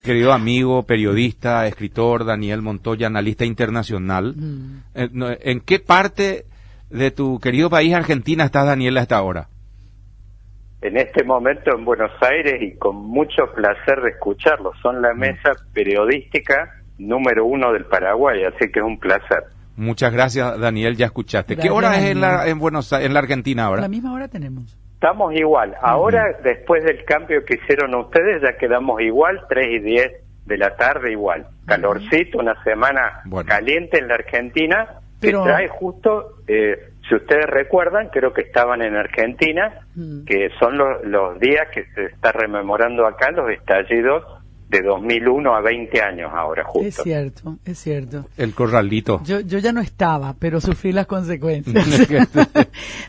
querido amigo, periodista, escritor Daniel Montoya, analista internacional. ¿En qué parte de tu querido país, Argentina, estás, Daniel, hasta ahora? En este momento en Buenos Aires y con mucho placer de escucharlo. Son la mesa periodística número 1 del Paraguay, así que es un placer. Muchas gracias, Daniel, ya escuchaste. Gracias, ¿Qué hora es Daniel. en la Argentina ahora? La misma hora tenemos. Estamos igual. Ahora, después del cambio que hicieron ustedes, ya quedamos igual, 3:10 de la tarde igual. Calorcito, una semana caliente en la Argentina, pero que trae justo, si ustedes recuerdan, creo que estaban en Argentina, que son los días que se está rememorando acá los estallidos de 2001 a 20 años ahora, justo. Es cierto, es cierto. El corralito. Yo ya no estaba, pero sufrí las consecuencias.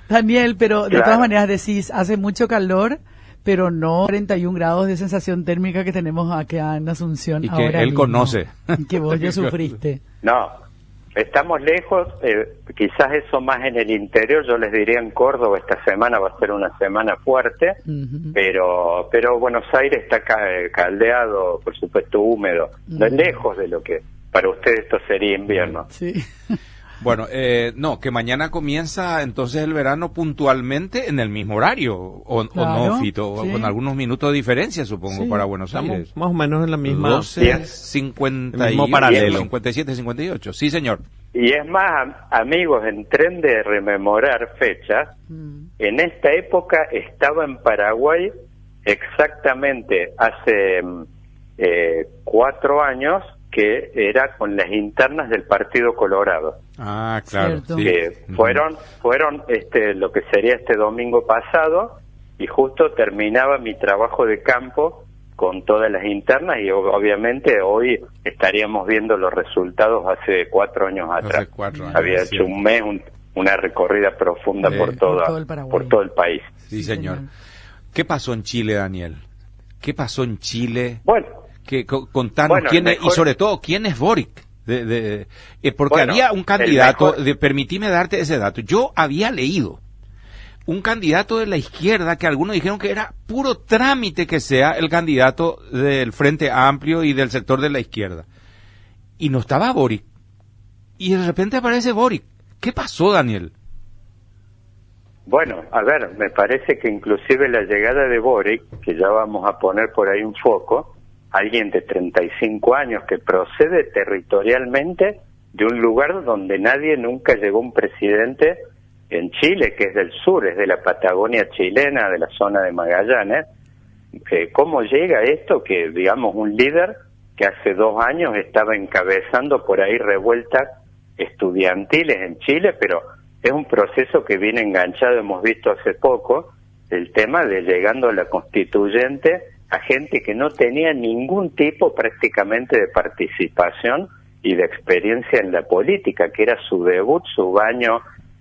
Daniel, pero de todas maneras decís, hace mucho calor, pero no 31 grados de sensación térmica que tenemos acá en Asunción. Y que ahora él mismo, conoce. Que vos ya sufriste. No, estamos lejos, quizás eso más en el interior. Yo les diría en Córdoba esta semana va a ser una semana fuerte, pero Buenos Aires está caldeado, por supuesto húmedo, no es lejos de lo que para ustedes esto sería invierno. Sí. Bueno, no, que mañana comienza entonces el verano puntualmente en el mismo horario, o no, Fito, sí. Con algunos minutos de diferencia, supongo, para Buenos Aires. Más o menos en la misma... 12:50, paralelo. 57, 58. Sí, señor. Y es más, amigos, en tren de rememorar fechas, en esta época estaba en Paraguay exactamente hace 4 años, que era con las internas del Partido Colorado. Ah, claro. Cierto. Sí. Que fueron lo que sería este domingo pasado, y justo terminaba mi trabajo de campo con todas las internas, y obviamente hoy estaríamos viendo los resultados hace 4 años atrás. Hace 4 años. Había hecho un mes una recorrida profunda por todo el país. Sí, señor. ¿Qué pasó en Chile, Daniel? ¿Qué pasó en Chile? Bueno, contanos y sobre todo quién es Boric, porque había un candidato, permitime darte ese dato, yo había leído un candidato de la izquierda que algunos dijeron que era puro trámite que sea el candidato del Frente Amplio y del sector de la izquierda, y no estaba Boric, y de repente aparece Boric. ¿Qué pasó, Daniel? Bueno, a ver, me parece que inclusive la llegada de Boric, que ya vamos a poner por ahí un foco, alguien de 35 años que procede territorialmente de un lugar donde nadie nunca llegó un presidente en Chile, que es del sur, es de la Patagonia chilena, de la zona de Magallanes. ¿Cómo llega esto? Que, digamos, un líder que hace 2 años estaba encabezando por ahí revueltas estudiantiles en Chile, pero es un proceso que viene enganchado, hemos visto hace poco, el tema de llegando a la constituyente a gente que no tenía ningún tipo prácticamente de participación y de experiencia en la política, que era su debut, su baño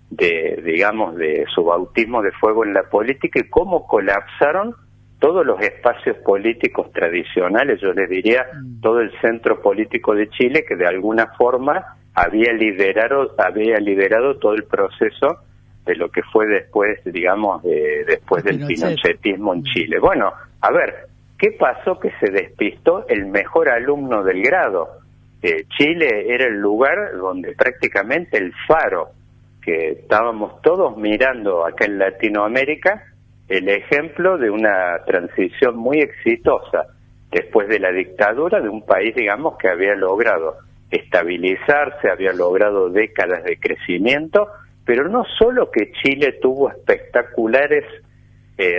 de su bautismo de fuego en la política, y cómo colapsaron todos los espacios políticos tradicionales, yo les diría, todo el centro político de Chile, que de alguna forma había liderado todo el proceso de lo que fue después, digamos, después del pinochetismo en Chile. Bueno, a ver, ¿qué pasó? Que se despistó el mejor alumno del grado. Chile era el lugar donde prácticamente el faro, que estábamos todos mirando acá en Latinoamérica, el ejemplo de una transición muy exitosa después de la dictadura de un país, digamos, que había logrado estabilizarse, había logrado décadas de crecimiento, pero no solo que Chile tuvo espectaculares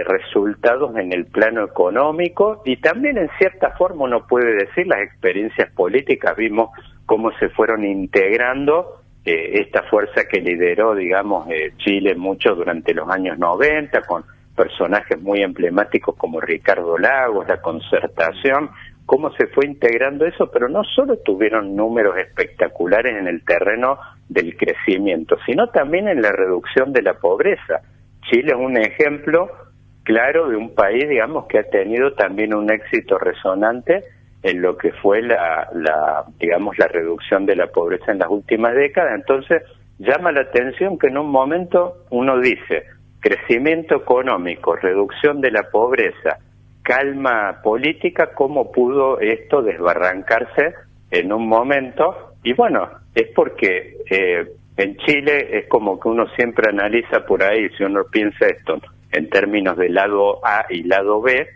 resultados en el plano económico, y también en cierta forma uno puede decir las experiencias políticas, vimos cómo se fueron integrando esta fuerza que lideró, digamos, Chile mucho durante los años 90, con personajes muy emblemáticos como Ricardo Lagos, la Concertación, cómo se fue integrando eso, pero no solo tuvieron números espectaculares en el terreno del crecimiento, sino también en la reducción de la pobreza. Chile es un ejemplo claro de un país, digamos, que ha tenido también un éxito resonante en lo que fue la reducción de la pobreza en las últimas décadas. Entonces, llama la atención que en un momento uno dice crecimiento económico, reducción de la pobreza, calma política, cómo pudo esto desbarrancarse en un momento. Y bueno, es porque en Chile es como que uno siempre analiza por ahí, si uno piensa esto en términos de lado A y lado B,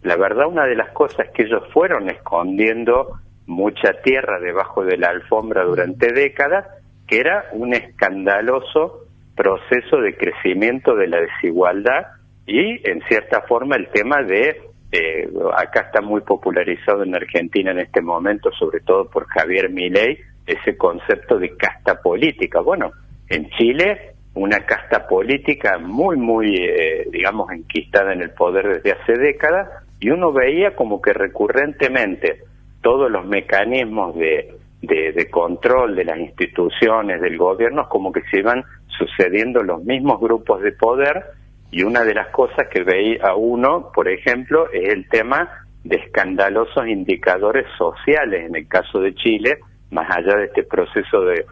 la verdad una de las cosas que ellos fueron escondiendo mucha tierra debajo de la alfombra durante décadas, que era un escandaloso proceso de crecimiento de la desigualdad y en cierta forma el tema de, acá está muy popularizado en Argentina en este momento, sobre todo por Javier Milei, ese concepto de casta política. Bueno, en Chile una casta política muy, digamos, enquistada en el poder desde hace décadas, y uno veía como que recurrentemente todos los mecanismos de control de las instituciones, del gobierno, como que se iban sucediendo los mismos grupos de poder, y una de las cosas que veía uno, por ejemplo, es el tema de escandalosos indicadores sociales, en el caso de Chile, más allá de este proceso de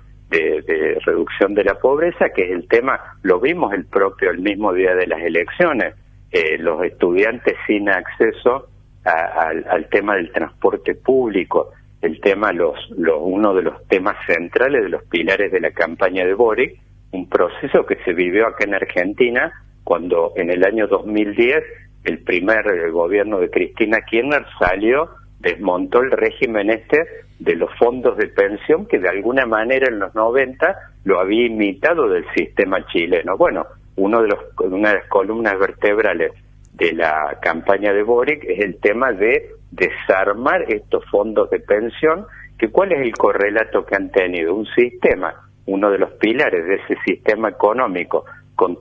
reducción de la pobreza, que es el tema, lo vimos el mismo día de las elecciones, los estudiantes sin acceso al tema del transporte público, el tema, uno de los temas centrales, de los pilares de la campaña de Boric, un proceso que se vivió acá en Argentina cuando en el año 2010 el primer gobierno de Cristina Kirchner desmontó el régimen de los fondos de pensión, que de alguna manera en los 90 lo había imitado del sistema chileno. Bueno, una de las columnas vertebrales de la campaña de Boric es el tema de desarmar estos fondos de pensión, que ¿cuál es el correlato que han tenido? Un sistema, uno de los pilares de ese sistema económico con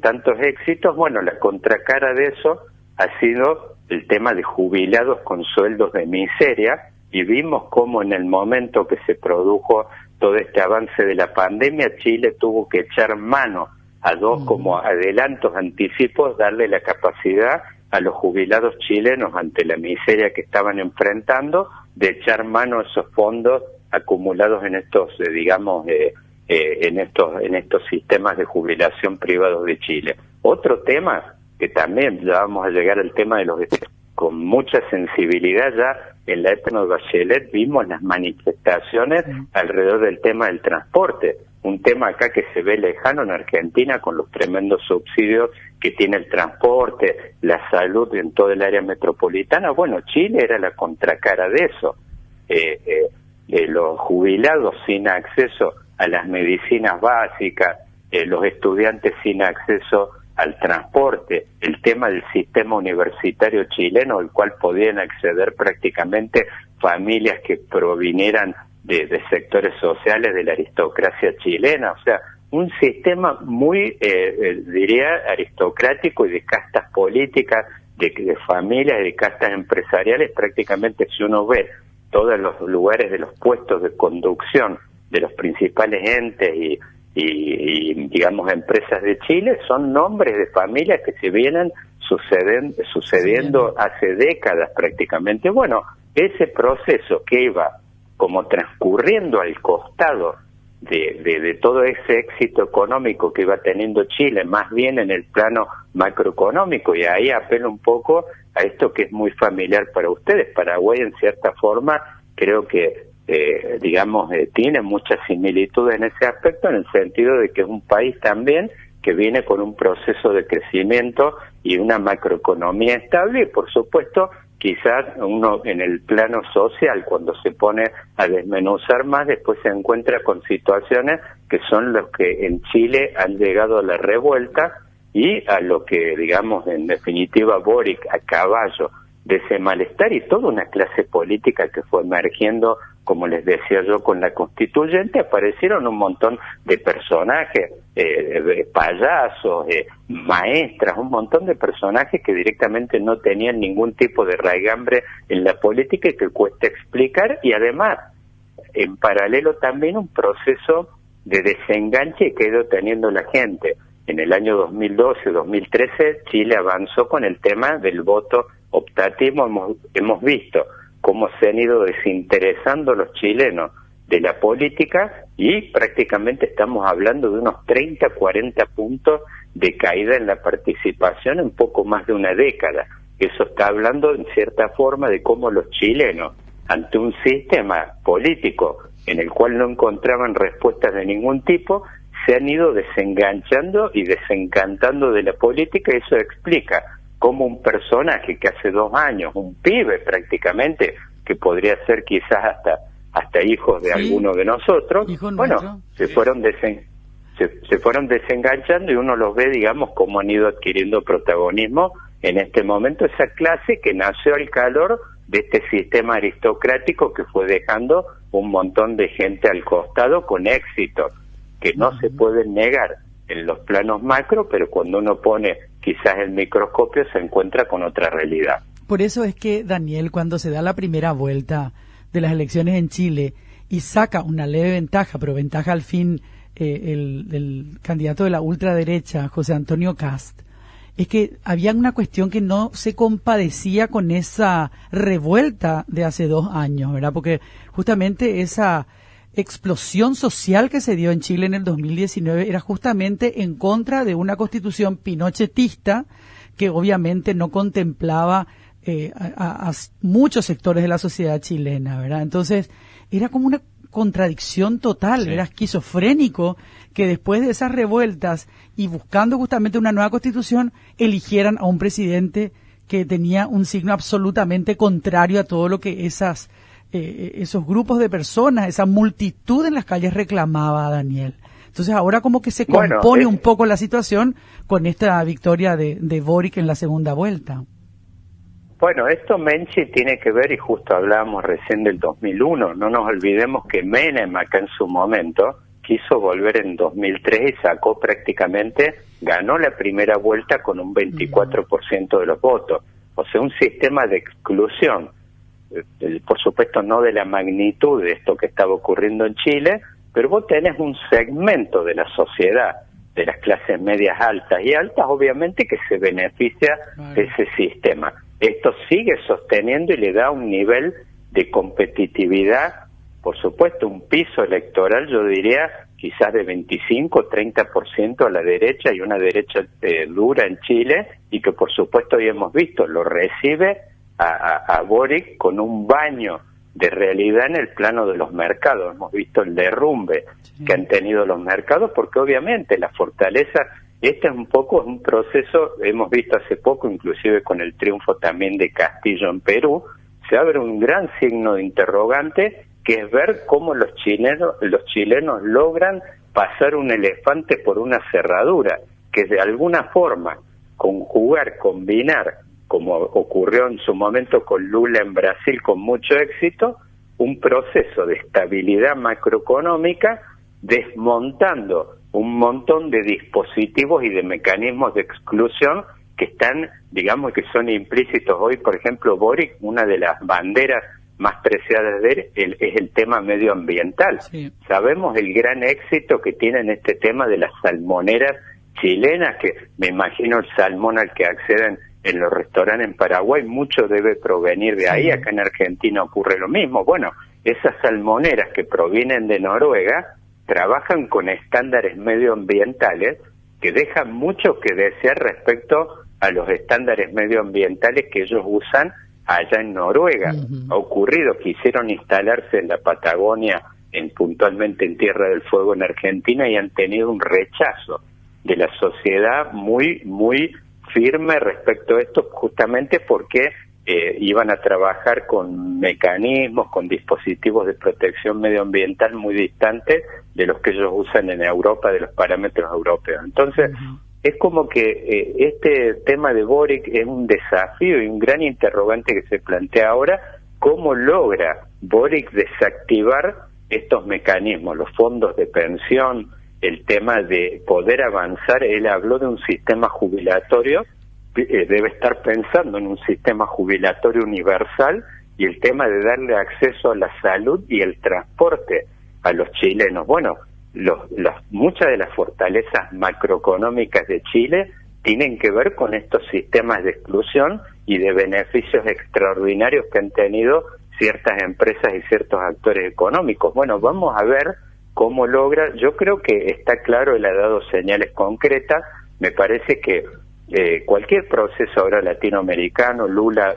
tantos éxitos. Bueno, la contracara de eso ha sido el tema de jubilados con sueldos de miseria, y vimos cómo en el momento que se produjo todo este avance de la pandemia, Chile tuvo que echar mano a dos como adelantos, anticipos, darle la capacidad a los jubilados chilenos ante la miseria que estaban enfrentando, de echar mano a esos fondos acumulados en estos, en estos sistemas de jubilación privados de Chile. Otro tema que también ya vamos a llegar al tema de con mucha sensibilidad ya en la época de Bachelet vimos las manifestaciones alrededor del tema del transporte, un tema acá que se ve lejano en Argentina con los tremendos subsidios que tiene el transporte, la salud en todo el área metropolitana. Bueno, Chile era la contracara de eso, los jubilados sin acceso a las medicinas básicas, los estudiantes sin acceso al transporte, el tema del sistema universitario chileno, al cual podían acceder prácticamente familias que provinieran de sectores sociales de la aristocracia chilena. O sea, un sistema muy, diría, aristocrático y de castas políticas, de familias y de castas empresariales. Prácticamente si uno ve todos los lugares de los puestos de conducción de los principales entes y digamos empresas de Chile, son nombres de familias que se vienen sucediendo hace décadas prácticamente. Bueno, ese proceso que iba como transcurriendo al costado de todo ese éxito económico que iba teniendo Chile, más bien en el plano macroeconómico, y ahí apelo un poco a esto que es muy familiar para ustedes. Paraguay, en cierta forma, creo que tiene muchas similitudes en ese aspecto, en el sentido de que es un país también que viene con un proceso de crecimiento y una macroeconomía estable, y por supuesto quizás uno en el plano social, cuando se pone a desmenuzar más, después se encuentra con situaciones que son los que en Chile han llegado a la revuelta y a lo que, digamos, en definitiva, Boric a caballo de ese malestar y toda una clase política que fue emergiendo, como les decía yo, con la constituyente, aparecieron un montón de personajes, payasos, maestras, un montón de personajes que directamente no tenían ningún tipo de raigambre en la política y que cuesta explicar, y además, en paralelo también un proceso de desenganche que ha ido teniendo la gente. En el año 2012-2013 Chile avanzó con el tema del voto optativo. Hemos visto cómo se han ido desinteresando los chilenos de la política y prácticamente estamos hablando de unos 30-40 puntos de caída en la participación en poco más de una década. Eso está hablando en cierta forma de cómo los chilenos, ante un sistema político en el cual no encontraban respuestas de ningún tipo, se han ido desenganchando y desencantando de la política. Eso explica cómo un personaje que hace 2 años, un pibe prácticamente, que podría ser quizás hasta hijos de alguno de nosotros, bueno, se fueron desenganchando, y uno los ve, digamos, cómo han ido adquiriendo protagonismo en este momento, esa clase que nació al calor de este sistema aristocrático que fue dejando un montón de gente al costado con éxito, que no se pueden negar en los planos macro, pero cuando uno pone quizás el microscopio se encuentra con otra realidad. Por eso es que, Daniel, cuando se da la primera vuelta de las elecciones en Chile y saca una leve ventaja, pero ventaja al fin el candidato de la ultraderecha, José Antonio Kast, es que había una cuestión que no se compadecía con esa revuelta de hace 2 años, ¿verdad? Porque justamente esa explosión social que se dio en Chile en el 2019 era justamente en contra de una constitución pinochetista que obviamente no contemplaba a muchos sectores de la sociedad chilena, ¿verdad? Entonces era como una contradicción total, era esquizofrénico que después de esas revueltas y buscando justamente una nueva constitución eligieran a un presidente que tenía un signo absolutamente contrario a todo lo que esos grupos de personas, esa multitud en las calles reclamaba, Daniel. Entonces ahora como que se compone un poco la situación con esta victoria de Boric en la segunda vuelta. Bueno, esto, Menchi, tiene que ver, y justo hablábamos recién del 2001, no nos olvidemos que Menem acá en su momento quiso volver en 2003 y sacó ganó la primera vuelta con un 24% de los votos. O sea, un sistema de exclusión, por supuesto no de la magnitud de esto que estaba ocurriendo en Chile, pero vos tenés un segmento de la sociedad, de las clases medias altas y altas, obviamente, que se beneficia de ese sistema. Esto sigue sosteniendo y le da un nivel de competitividad, por supuesto, un piso electoral, yo diría, quizás de 25-30% a la derecha, y una derecha dura en Chile, y que por supuesto hoy hemos visto, lo recibe a Boric con un baño de realidad en el plano de los mercados. Hemos visto el derrumbe que han tenido los mercados, porque obviamente la fortaleza, este es un proceso, hemos visto hace poco, inclusive con el triunfo también de Castillo en Perú, se abre un gran signo de interrogante, que es ver cómo los chilenos logran pasar un elefante por una cerradura, que de alguna forma combinar, como ocurrió en su momento con Lula en Brasil con mucho éxito, un proceso de estabilidad macroeconómica, desmontando un montón de dispositivos y de mecanismos de exclusión que están, digamos, que son implícitos. Hoy, por ejemplo, Boric, una de las banderas más preciadas de él es el tema medioambiental. Sí. Sabemos el gran éxito que tienen este tema de las salmoneras chilenas, que me imagino el salmón al que acceden en los restaurantes en Paraguay, mucho debe provenir de ahí. Acá en Argentina ocurre lo mismo. Bueno, esas salmoneras que provienen de Noruega trabajan con estándares medioambientales que dejan mucho que desear respecto a los estándares medioambientales que ellos usan allá en Noruega. Ha ocurrido, quisieron instalarse en la Patagonia, puntualmente en Tierra del Fuego en Argentina, y han tenido un rechazo de la sociedad muy, muy firme respecto a esto, justamente porque iban a trabajar con mecanismos, con dispositivos de protección medioambiental muy distantes de los que ellos usan en Europa, de los parámetros europeos. Entonces, es como que este tema de Boric es un desafío y un gran interrogante que se plantea ahora: ¿cómo logra Boric desactivar estos mecanismos, los fondos de pensión, el tema de poder avanzar? Él habló de un sistema jubilatorio, debe estar pensando en un sistema jubilatorio universal, y el tema de darle acceso a la salud y el transporte a los chilenos. Bueno, muchas de las fortalezas macroeconómicas de Chile tienen que ver con estos sistemas de exclusión y de beneficios extraordinarios que han tenido ciertas empresas y ciertos actores económicos. Bueno, vamos a ver cómo logra. Yo creo que está claro, él ha dado señales concretas. Me parece que cualquier proceso ahora latinoamericano, Lula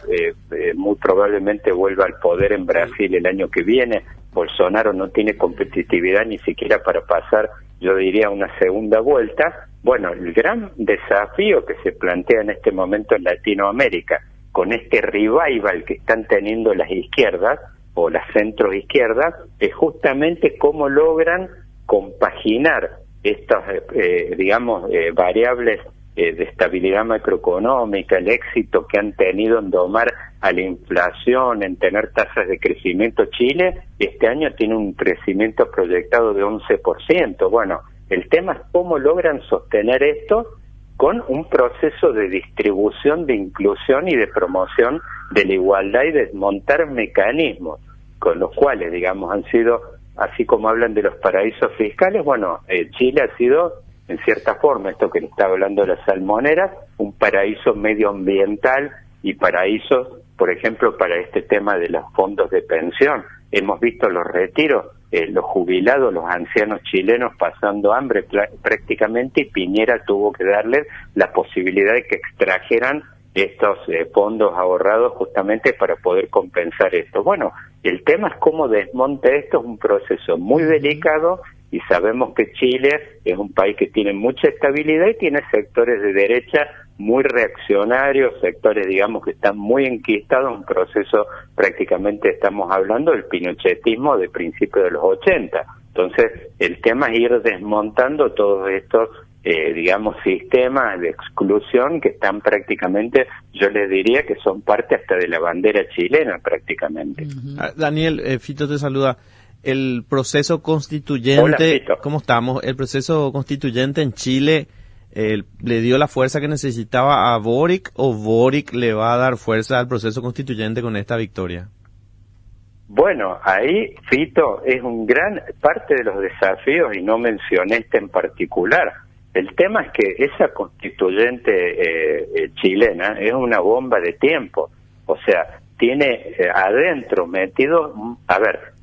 muy probablemente vuelva al poder en Brasil el año que viene, Bolsonaro no tiene competitividad ni siquiera para pasar, yo diría, una segunda vuelta. Bueno, el gran desafío que se plantea en este momento en Latinoamérica, con este revival que están teniendo las izquierdas o las centroizquierdas, es justamente cómo logran compaginar estas, variables de estabilidad macroeconómica, el éxito que han tenido en domar a la inflación, en tener tasas de crecimiento. Chile este año tiene un crecimiento proyectado de 11%. Bueno, el tema es cómo logran sostener esto con un proceso de distribución, de inclusión y de promoción de la igualdad y desmontar mecanismos con los cuales, digamos, han sido, así como hablan de los paraísos fiscales, bueno, Chile ha sido, en cierta forma, esto que le estaba hablando de las salmoneras, un paraíso medioambiental y paraísos, por ejemplo, para este tema de los fondos de pensión. Hemos visto los retiros, los jubilados, los ancianos chilenos pasando hambre prácticamente, y Piñera tuvo que darles la posibilidad de que extrajeran estos fondos ahorrados justamente para poder compensar esto. Bueno, el tema es cómo desmonta esto, es un proceso muy delicado, y sabemos que Chile es un país que tiene mucha estabilidad y tiene sectores de derecha muy reaccionarios, sectores, digamos, que están muy enquistados, un proceso, prácticamente estamos hablando del pinochetismo de principios de los 80. Entonces, el tema es ir desmontando todos estos, sistemas de exclusión que están prácticamente, yo les diría que son parte hasta de la bandera chilena prácticamente. Daniel, Fito te saluda. El proceso constituyente, hola, Fito. ¿Cómo estamos? El proceso constituyente en Chile le dio la fuerza que necesitaba a Boric, o Boric le va a dar fuerza al proceso constituyente con esta victoria. Bueno, ahí, Fito, es un gran parte de los desafíos, y no mencioné este en particular. El tema es que esa constituyente chilena es una bomba de tiempo, o sea, tiene adentro metido,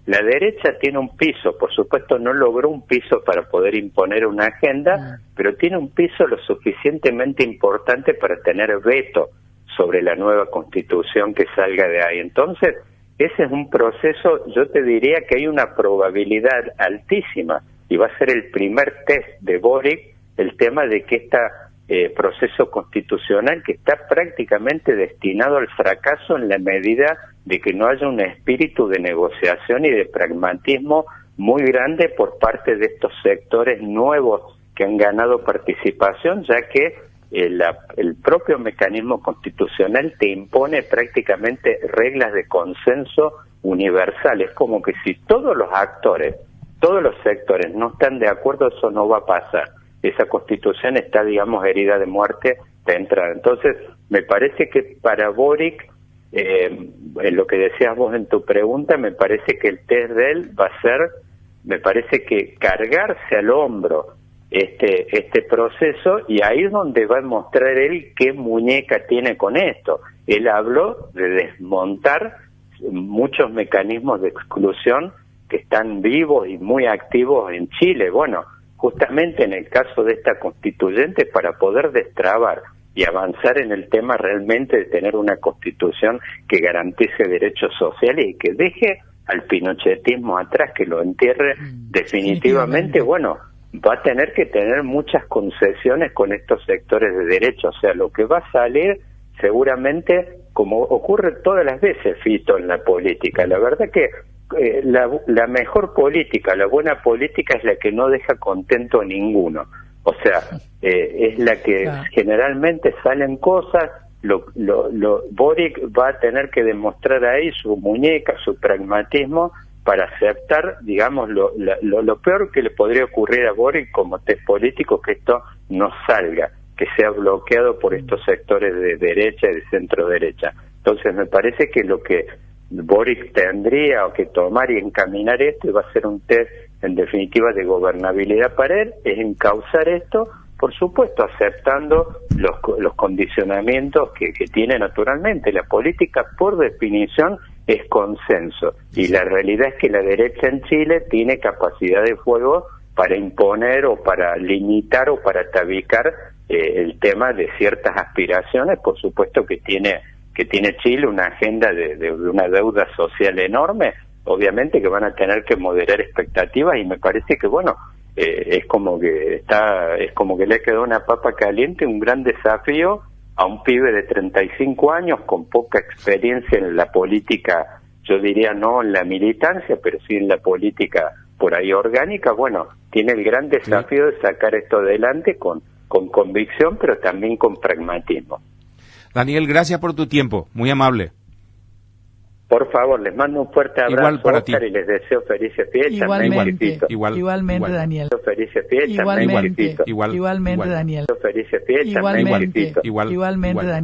la derecha tiene un piso, por supuesto no logró un piso para poder imponer una agenda, pero tiene un piso lo suficientemente importante para tener veto sobre la nueva constitución que salga de ahí. Entonces, ese es un proceso, yo te diría que hay una probabilidad altísima, y va a ser el primer test de Boric, el tema de que este proceso constitucional, que está prácticamente destinado al fracaso en la medida de que no haya un espíritu de negociación y de pragmatismo muy grande por parte de estos sectores nuevos que han ganado participación, ya que el propio mecanismo constitucional te impone prácticamente reglas de consenso universales, como que si todos los actores, todos los sectores no están de acuerdo, eso no va a pasar. Esa constitución está, digamos, herida de muerte de entrada. Entonces, me parece que para Boric, en lo que decías vos en tu pregunta, me parece que el test de él va a ser, me parece que cargarse al hombro este proceso, y ahí es donde va a mostrar él qué muñeca tiene con esto. Él habló de desmontar muchos mecanismos de exclusión que están vivos y muy activos en Chile. Bueno, justamente en el caso de esta constituyente, para poder destrabar y avanzar en el tema realmente de tener una constitución que garantice derechos sociales y que deje al pinochetismo atrás, que lo entierre definitivamente, bueno, va a tener que tener muchas concesiones con estos sectores de derecha. O sea, lo que va a salir seguramente, como ocurre todas las veces, Fito, en la política, la verdad que la mejor política, la buena política es la que no deja contento a ninguno. O sea, es la que generalmente salen cosas. Boric va a tener que demostrar ahí su muñeca, su pragmatismo, para aceptar, digamos, lo peor que le podría ocurrir a Boric como test político, que esto no salga, que sea bloqueado por estos sectores de derecha y de centro derecha. Entonces me parece que lo que Boric tendría que tomar y encaminar esto, y va a ser un test en definitiva de gobernabilidad para él, es encauzar esto, por supuesto aceptando los condicionamientos que tiene naturalmente. La política, por definición, es consenso, y la realidad es que la derecha en Chile tiene capacidad de fuego para imponer o para limitar o para tabicar el tema de ciertas aspiraciones. Por supuesto que tiene Chile una agenda de una deuda social enorme, obviamente que van a tener que moderar expectativas, y me parece que es como que le quedó una papa caliente, un gran desafío a un pibe de 35 años con poca experiencia en la política, yo diría no en la militancia, pero sí en la política por ahí orgánica. Tiene el gran desafío de sacar esto adelante con convicción, pero también con pragmatismo. Daniel, gracias por tu tiempo, muy amable. Por favor, les mando un fuerte abrazo. Igual para Oscar, ti. Y les deseo felices fiestas. Igualmente, Daniel. Felices fiestas. Igualmente, Daniel. Felices fiestas. Igualmente, Daniel.